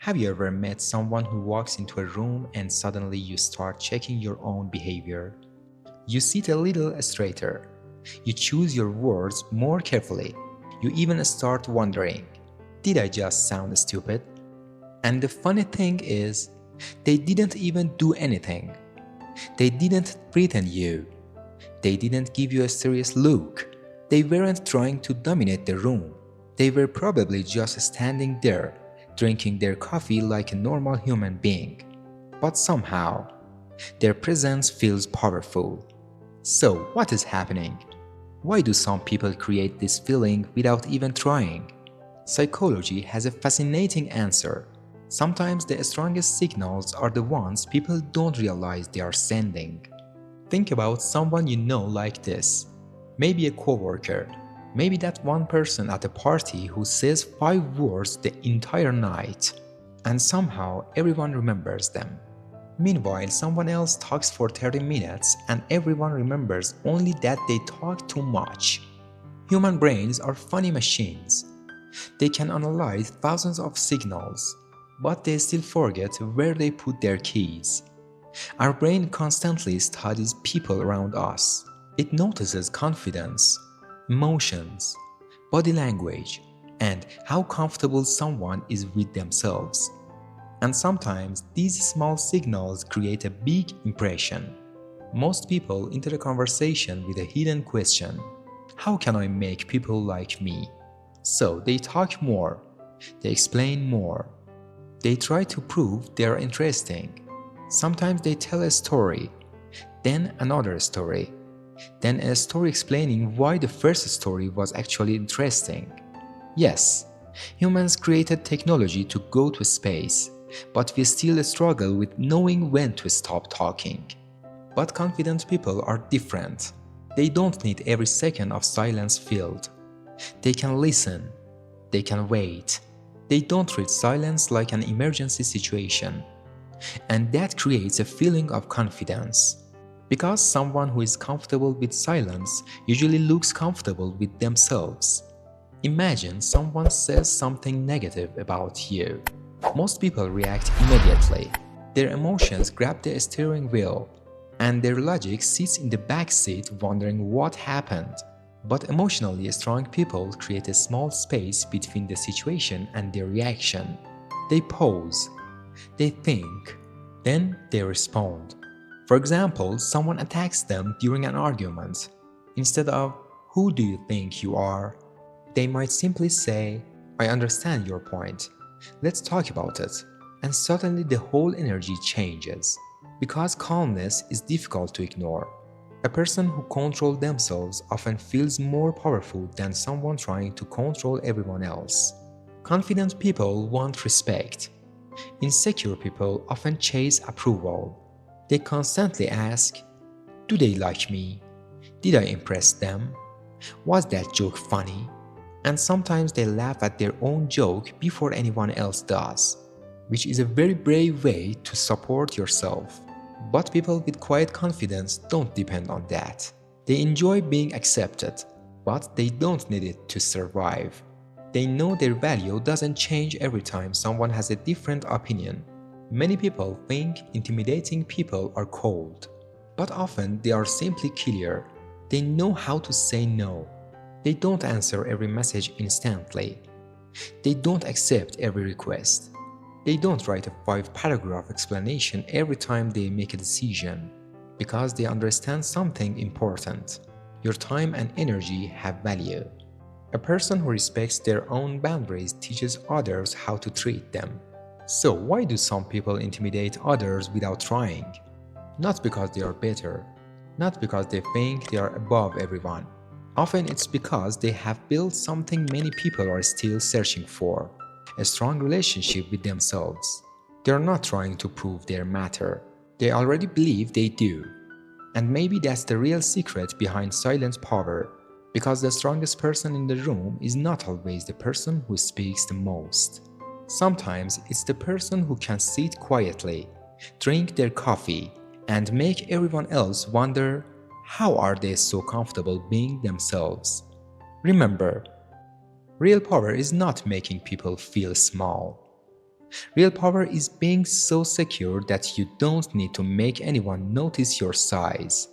Have you ever met someone who walks into a room and suddenly you start checking your own behavior? You sit a little straighter. You choose your words more carefully. You even start wondering, did I just sound stupid? And the funny thing is, they didn't even do anything. They didn't threaten you. They didn't give you a serious look. They weren't trying to dominate the room. They were probably just standing there, drinking their coffee like a normal human being. But somehow, their presence feels powerful. So, what is happening? Why do some people create this feeling without even trying? Psychology has a fascinating answer. Sometimes the strongest signals are the ones people don't realize they are sending. Think about someone you know like this. Maybe a coworker. Maybe that one person at a party who says 5 words the entire night, and somehow everyone remembers them. Meanwhile, someone else talks for 30 minutes and everyone remembers only that they talk too much. Human brains are funny machines. They can analyze thousands of signals, but they still forget where they put their keys. Our brain constantly studies people around us. It notices confidence, emotions, body language, and how comfortable someone is with themselves. And sometimes these small signals create a big impression. Most people enter a conversation with a hidden question: how can I make people like me? So they talk more, they explain more, they try to prove they are interesting. Sometimes they tell a story, then another story, then a story explaining why the first story was actually interesting. Yes, humans created technology to go to space, but we still struggle with knowing when to stop talking. But confident people are different. They don't need every second of silence filled. They can listen. They can wait. They don't treat silence like an emergency situation. And that creates a feeling of confidence. Because someone who is comfortable with silence usually looks comfortable with themselves. Imagine someone says something negative about you. Most people react immediately. Their emotions grab the steering wheel, and their logic sits in the back seat wondering what happened. But emotionally strong people create a small space between the situation and their reaction. They pause, they think, then they respond. For example, someone attacks them during an argument. Instead of, "Who do you think you are?" they might simply say, "I understand your point. Let's talk about it." And suddenly the whole energy changes. Because calmness is difficult to ignore. A person who controls themselves often feels more powerful than someone trying to control everyone else. Confident people want respect. Insecure people often chase approval. They constantly ask, "Do they like me? Did I impress them? Was that joke funny?" And sometimes they laugh at their own joke before anyone else does, which is a very brave way to support yourself. But people with quiet confidence don't depend on that. They enjoy being accepted, but they don't need it to survive. They know their value doesn't change every time someone has a different opinion. Many people think intimidating people are cold, but often they are simply clear. They know how to say no. They don't answer every message instantly. They don't accept every request. They don't write a 5-paragraph explanation every time they make a decision, because they understand something important. Your time and energy have value. A person who respects their own boundaries teaches others how to treat them. So why do some people intimidate others without trying? Not because they are better, not because they think they are above everyone. Often it's because they have built something many people are still searching for: a strong relationship with themselves. They are not trying to prove they matter. They already believe they do. And maybe that's the real secret behind silent power, because the strongest person in the room is not always the person who speaks the most. Sometimes it's the person who can sit quietly, drink their coffee, and make everyone else wonder, how are they so comfortable being themselves? Remember, real power is not making people feel small. Real power is being so secure that you don't need to make anyone notice your size.